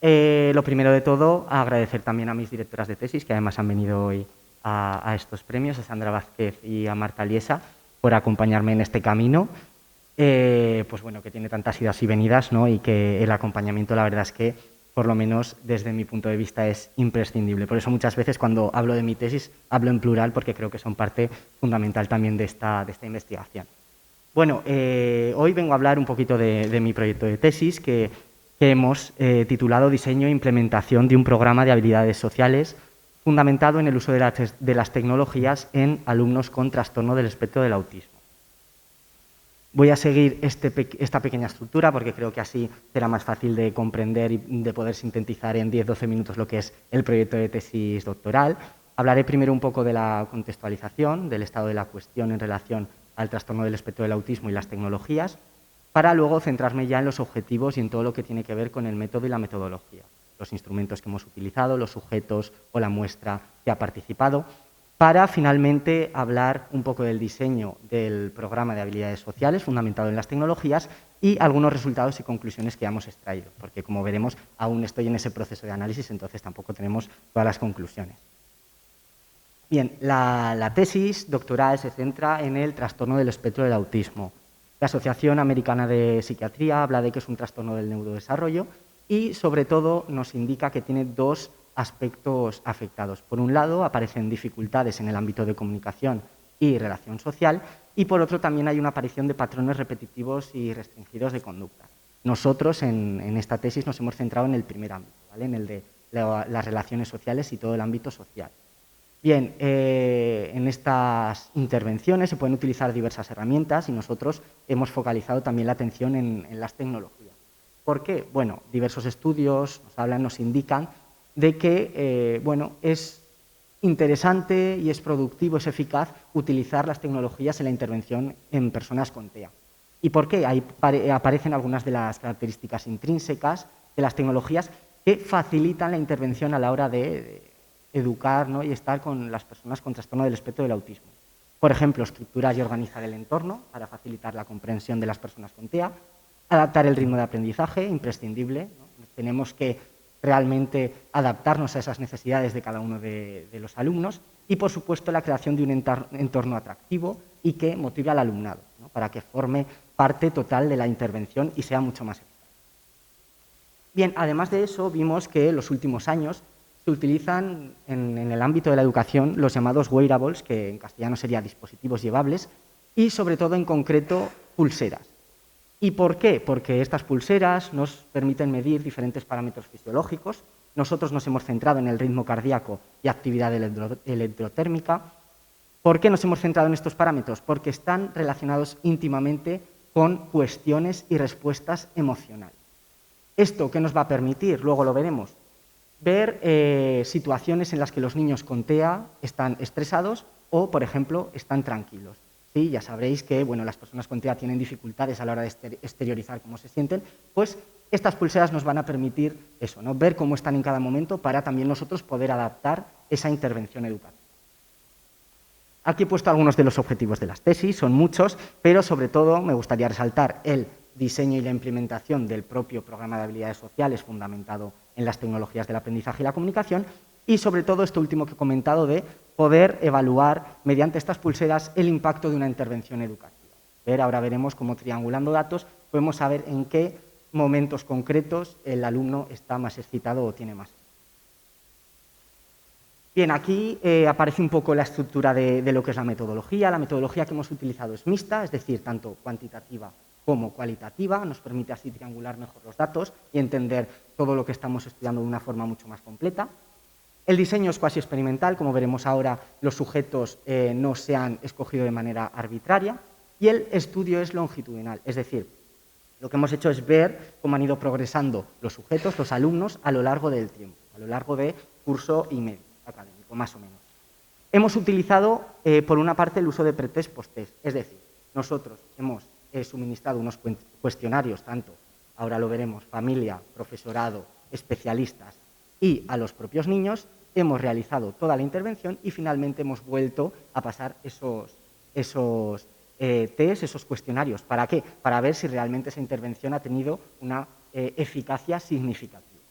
Lo primero de todo, agradecer también a mis directoras de tesis, que además han venido hoy a estos premios, a Sandra Vázquez y a Marta Liesa, por acompañarme en este camino. Pues bueno, que tiene tantas idas y venidas, ¿no? Y que el acompañamiento, la verdad es que, por lo menos desde mi punto de vista, es imprescindible. Por eso muchas veces cuando hablo de mi tesis, hablo en plural, porque creo que son parte fundamental también de esta investigación. Bueno, hoy vengo a hablar un poquito de mi proyecto de tesis que hemos titulado Diseño e implementación de un programa de habilidades sociales fundamentado en el uso de las tecnologías en alumnos con trastorno del espectro del autismo. Voy a seguir esta pequeña estructura porque creo que así será más fácil de comprender y de poder sintetizar en 10-12 minutos lo que es el proyecto de tesis doctoral. Hablaré primero un poco de la contextualización, del estado de la cuestión en relación al trastorno del espectro del autismo y las tecnologías, para luego centrarme ya en los objetivos y en todo lo que tiene que ver con el método y la metodología, los instrumentos que hemos utilizado, los sujetos o la muestra que ha participado, para finalmente hablar un poco del diseño del programa de habilidades sociales fundamentado en las tecnologías y algunos resultados y conclusiones que hemos extraído, porque como veremos aún estoy en ese proceso de análisis, entonces tampoco tenemos todas las conclusiones. Bien, la tesis doctoral se centra en el trastorno del espectro del autismo. La Asociación Americana de Psiquiatría habla de que es un trastorno del neurodesarrollo y, sobre todo, nos indica que tiene dos aspectos afectados. Por un lado, aparecen dificultades en el ámbito de comunicación y relación social, y por otro también hay una aparición de patrones repetitivos y restringidos de conducta. Nosotros en esta tesis nos hemos centrado en el primer ámbito, ¿vale? En el de las relaciones sociales y todo el ámbito social. Bien, en estas intervenciones se pueden utilizar diversas herramientas y nosotros hemos focalizado también la atención en las tecnologías. ¿Por qué? Bueno, diversos estudios nos indican de que es interesante y es productivo, es eficaz utilizar las tecnologías en la intervención en personas con TEA. ¿Y por qué? Ahí aparecen algunas de las características intrínsecas de las tecnologías que facilitan la intervención a la hora de educar, ¿no? Y estar con las personas con trastorno del espectro del autismo. Por ejemplo, estructurar y organizar el entorno para facilitar la comprensión de las personas con TEA, adaptar el ritmo de aprendizaje, imprescindible, ¿no? Tenemos que realmente adaptarnos a esas necesidades de cada uno de los alumnos y, por supuesto, la creación de un entorno atractivo y que motive al alumnado, ¿no? Para que forme parte total de la intervención y sea mucho más eficaz. Bien, además de eso, vimos que en los últimos años se utilizan en el ámbito de la educación los llamados wearables, que en castellano serían dispositivos llevables, y sobre todo en concreto pulseras. ¿Y por qué? Porque estas pulseras nos permiten medir diferentes parámetros fisiológicos. Nosotros nos hemos centrado en el ritmo cardíaco y actividad electrotérmica. ¿Por qué nos hemos centrado en estos parámetros? Porque están relacionados íntimamente con cuestiones y respuestas emocionales. ¿Esto qué nos va a permitir? Luego lo veremos. Ver situaciones en las que los niños con TEA están estresados o, por ejemplo, están tranquilos. ¿Sí? Ya sabréis que las personas con TEA tienen dificultades a la hora de exteriorizar cómo se sienten, pues estas pulseras nos van a permitir eso, ¿no? Ver cómo están en cada momento para también nosotros poder adaptar esa intervención educativa. Aquí he puesto algunos de los objetivos de las tesis, son muchos, pero sobre todo me gustaría resaltar el diseño y la implementación del propio programa de habilidades sociales fundamentado en las tecnologías del aprendizaje y la comunicación y sobre todo esto último que he comentado de poder evaluar mediante estas pulseras el impacto de una intervención educativa. Ahora veremos cómo triangulando datos podemos saber en qué momentos concretos el alumno está más excitado o tiene más. Bien, aquí aparece un poco la estructura de lo que es la metodología. La metodología que hemos utilizado es mixta, es decir, tanto cuantitativa como cualitativa. Nos permite así triangular mejor los datos y entender todo lo que estamos estudiando de una forma mucho más completa. El diseño es cuasi experimental, como veremos ahora, los sujetos no se han escogido de manera arbitraria. Y el estudio es longitudinal, es decir, lo que hemos hecho es ver cómo han ido progresando los sujetos, los alumnos, a lo largo del tiempo, a lo largo de curso y medio académico, más o menos. Hemos utilizado, por una parte, el uso de pretest, post-test, es decir, nosotros hemos suministrado unos cuestionarios, tanto, ahora lo veremos, familia, profesorado, especialistas y a los propios niños, hemos realizado toda la intervención y finalmente hemos vuelto a pasar esos test, esos cuestionarios. ¿Para qué? Para ver si realmente esa intervención ha tenido una eficacia significativa.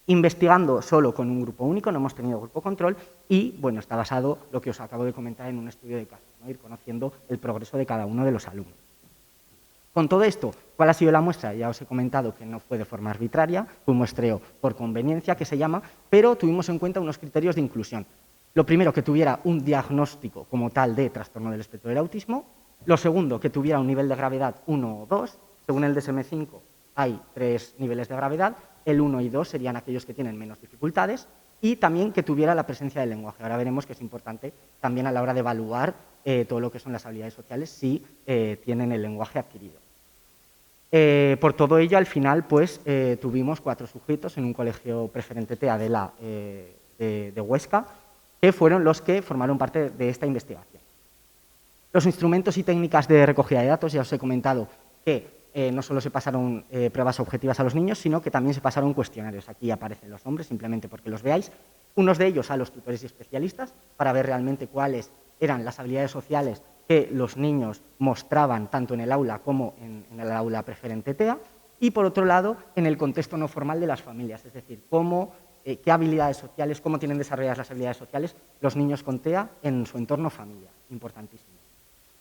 Investigando solo con un grupo único, no hemos tenido grupo control y, bueno, está basado, lo que os acabo de comentar, en un estudio de caso, ¿no? Ir conociendo el progreso de cada uno de los alumnos. Con todo esto, ¿cuál ha sido la muestra? Ya os he comentado que no fue de forma arbitraria, fue un muestreo por conveniencia, que se llama, pero tuvimos en cuenta unos criterios de inclusión. Lo primero, que tuviera un diagnóstico como tal de trastorno del espectro del autismo. Lo segundo, que tuviera un nivel de gravedad 1 o 2. Según el DSM-5 hay 3 niveles de gravedad, el 1 y 2 serían aquellos que tienen menos dificultades, y también que tuviera la presencia del lenguaje. Ahora veremos que es importante también a la hora de evaluar todo lo que son las habilidades sociales si tienen el lenguaje adquirido. Por todo ello, al final, pues, tuvimos 4 sujetos en un colegio preferente TEA de Huesca, que fueron los que formaron parte de esta investigación. Los instrumentos y técnicas de recogida de datos, ya os he comentado que no solo se pasaron pruebas objetivas a los niños, sino que también se pasaron cuestionarios. Aquí aparecen los nombres, simplemente porque los veáis. Unos de ellos a los tutores y especialistas, para ver realmente cuáles eran las habilidades sociales que los niños mostraban tanto en el aula como en el aula preferente TEA. Y, por otro lado, en el contexto no formal de las familias, es decir, qué habilidades sociales, cómo tienen desarrolladas las habilidades sociales los niños con TEA en su entorno familiar. Importantísimo.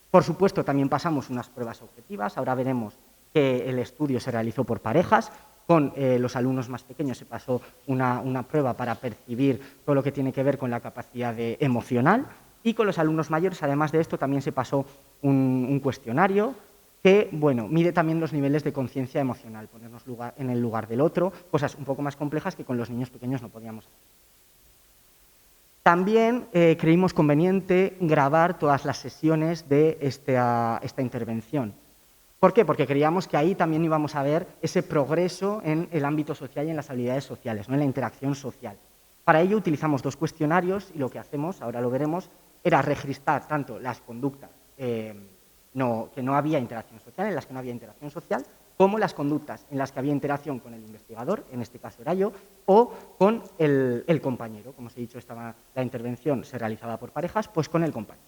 Por supuesto, también pasamos unas pruebas objetivas. Ahora veremos que el estudio se realizó por parejas. Con los alumnos más pequeños se pasó una prueba para percibir todo lo que tiene que ver con la capacidad emocional, y con los alumnos mayores, además de esto, también se pasó un cuestionario que, bueno, mide también los niveles de conciencia emocional, ponernos en el lugar del otro, cosas un poco más complejas que con los niños pequeños no podíamos hacer. También creímos conveniente grabar todas las sesiones de esta intervención. ¿Por qué? Porque creíamos que ahí también íbamos a ver ese progreso en el ámbito social y en las habilidades sociales, ¿no? En la interacción social. Para ello utilizamos 2 cuestionarios, y lo que hacemos, ahora lo veremos, era registrar tanto las conductas que no había interacción social, en las que no había interacción social, como las conductas en las que había interacción con el investigador, en este caso era yo, o con el compañero. Como os he dicho, la intervención se realizaba por parejas, pues con el compañero.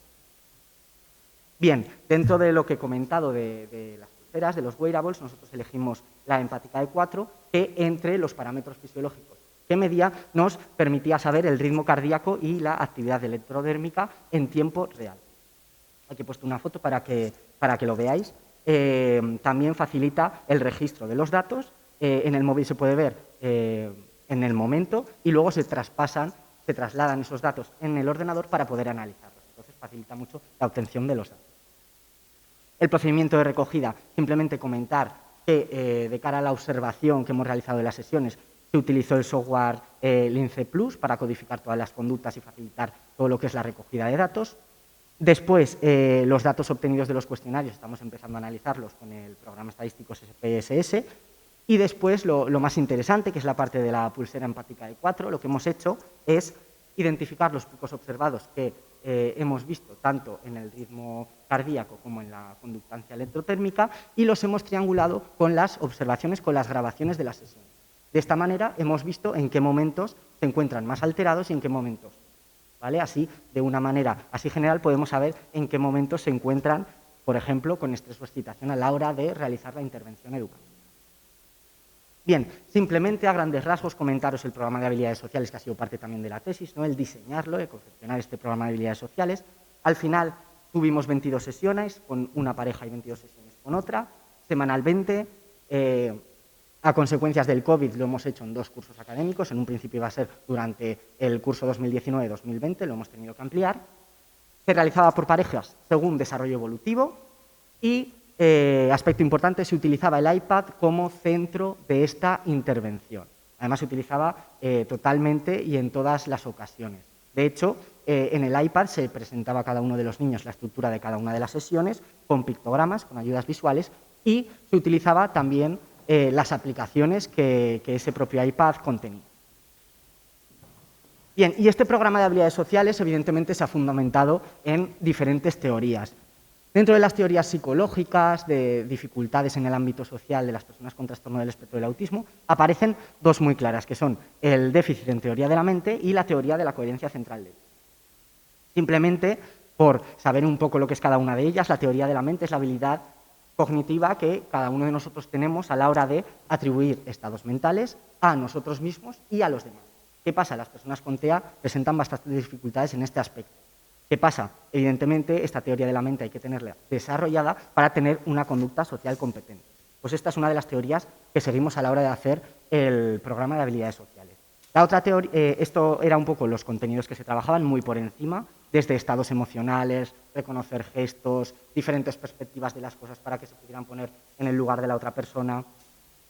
Bien, dentro de lo que he comentado de las pulseras, de los wearables, nosotros elegimos la empática E4, que entre los parámetros fisiológicos que medía nos permitía saber el ritmo cardíaco y la actividad electrodérmica en tiempo real. Aquí he puesto una foto para que lo veáis. También facilita el registro de los datos. En el móvil se puede ver en el momento, y luego se trasladan esos datos en el ordenador para poder analizarlos. Entonces facilita mucho la obtención de los datos. El procedimiento de recogida, simplemente comentar que de cara a la observación que hemos realizado de las sesiones, se utilizó el software Lince Plus para codificar todas las conductas y facilitar todo lo que es la recogida de datos. Después, los datos obtenidos de los cuestionarios, estamos empezando a analizarlos con el programa estadístico SPSS. Y después, lo más interesante, que es la parte de la pulsera empática E4, lo que hemos hecho es identificar los picos observados que hemos visto tanto en el ritmo cardíaco como en la conductancia electrotérmica, y los hemos triangulado con las observaciones, con las grabaciones de la sesión. De esta manera hemos visto en qué momentos se encuentran más alterados y en qué momentos, ¿vale? Así, de una manera así general, podemos saber en qué momentos se encuentran, por ejemplo, con estrés o excitación a la hora de realizar la intervención educativa. Bien, simplemente a grandes rasgos comentaros el programa de habilidades sociales, que ha sido parte también de la tesis, ¿no? El diseñarlo, el confeccionar este programa de habilidades sociales. Al final tuvimos 22 sesiones con una pareja y 22 sesiones con otra, semanalmente. A consecuencias del COVID lo hemos hecho en 2 cursos académicos. En un principio iba a ser durante el curso 2019-2020, lo hemos tenido que ampliar. Se realizaba por parejas según desarrollo evolutivo y, aspecto importante, se utilizaba el iPad como centro de esta intervención. Además, se utilizaba totalmente y en todas las ocasiones. De hecho, en el iPad se presentaba a cada uno de los niños la estructura de cada una de las sesiones, con pictogramas, con ayudas visuales, y se utilizaba también las aplicaciones que ese propio iPad contenía. Bien, y este programa de habilidades sociales, evidentemente, se ha fundamentado en diferentes teorías. Dentro de las teorías psicológicas, de dificultades en el ámbito social de las personas con trastorno del espectro del autismo, aparecen 2 muy claras, que son el déficit en teoría de la mente y la teoría de la coherencia central del. Simplemente, por saber un poco lo que es cada una de ellas, la teoría de la mente es la habilidad cognitiva que cada uno de nosotros tenemos a la hora de atribuir estados mentales a nosotros mismos y a los demás. ¿Qué pasa? Las personas con TEA presentan bastantes dificultades en este aspecto. ¿Qué pasa? Evidentemente, esta teoría de la mente hay que tenerla desarrollada para tener una conducta social competente. Pues esta es una de las teorías que seguimos a la hora de hacer el programa de habilidades sociales. La otra teoría, esto era un poco los contenidos que se trabajaban muy por encima, desde estados emocionales, reconocer gestos, diferentes perspectivas de las cosas para que se pudieran poner en el lugar de la otra persona.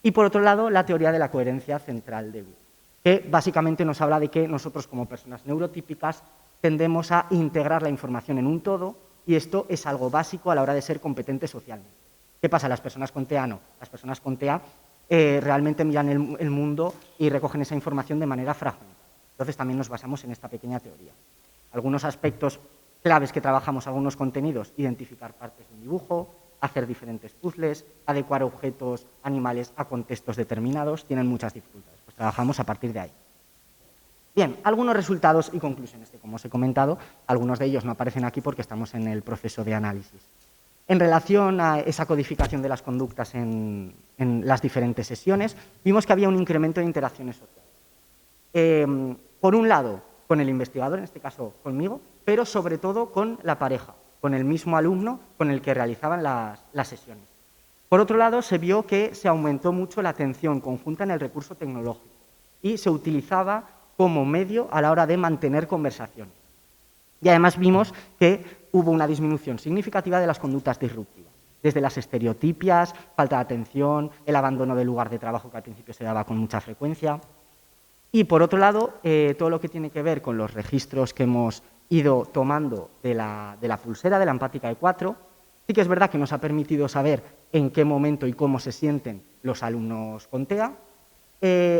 Y por otro lado, la teoría de la coherencia central débil, que básicamente nos habla de que nosotros como personas neurotípicas tendemos a integrar la información en un todo y esto es algo básico a la hora de ser competentes socialmente. ¿Qué pasa? Las personas con TEA no. Las personas con TEA realmente miran el mundo y recogen esa información de manera fragmentada. Entonces también nos basamos en esta pequeña teoría. Algunos aspectos claves que trabajamos, algunos contenidos, identificar partes de un dibujo, hacer diferentes puzzles, adecuar objetos, animales a contextos determinados, tienen muchas dificultades. Pues trabajamos a partir de ahí. Bien, algunos resultados y conclusiones que, como os he comentado, algunos de ellos no aparecen aquí porque estamos en el proceso de análisis. En relación a esa codificación de las conductas en las diferentes sesiones, vimos que había un incremento de interacciones sociales. Por un lado, con el investigador, en este caso conmigo, pero sobre todo con la pareja, con el mismo alumno con el que realizaban las sesiones. Por otro lado, se vio que se aumentó mucho la atención conjunta en el recurso tecnológico y se utilizaba como medio a la hora de mantener conversaciones. Y además vimos que hubo una disminución significativa de las conductas disruptivas, desde las estereotipias, falta de atención, el abandono del lugar de trabajo que al principio se daba con mucha frecuencia. Y por otro lado, todo lo que tiene que ver con los registros que hemos ido tomando de la pulsera, de la empática E4, sí que es verdad que nos ha permitido saber en qué momento y cómo se sienten los alumnos con TEA.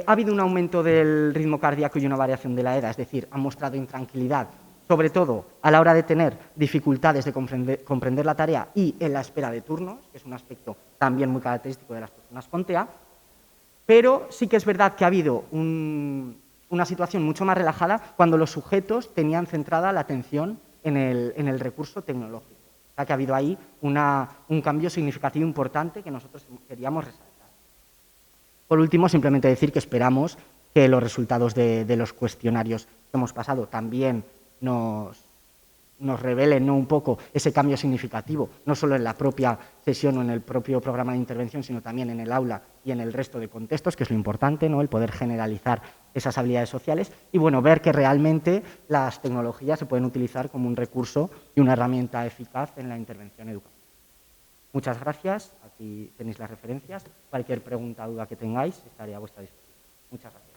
Ha habido un aumento del ritmo cardíaco y una variación de la EDA, es decir, han mostrado intranquilidad, sobre todo a la hora de tener dificultades de comprender la tarea y en la espera de turnos, que es un aspecto también muy característico de las personas con TEA, pero sí que es verdad que ha habido una situación mucho más relajada cuando los sujetos tenían centrada la atención en el recurso tecnológico. O sea que ha habido ahí un cambio significativo importante que nosotros queríamos resaltar. Por último, simplemente decir que esperamos que los resultados de los cuestionarios que hemos pasado también nos revelen, ¿no?, un poco ese cambio significativo, no solo en la propia sesión o en el propio programa de intervención, sino también en el aula y en el resto de contextos, que es lo importante, ¿no?, el poder generalizar esas habilidades sociales y, bueno, ver que realmente las tecnologías se pueden utilizar como un recurso y una herramienta eficaz en la intervención educativa. Muchas gracias, aquí tenéis las referencias. Cualquier pregunta o duda que tengáis, estaré a vuestra disposición. Muchas gracias.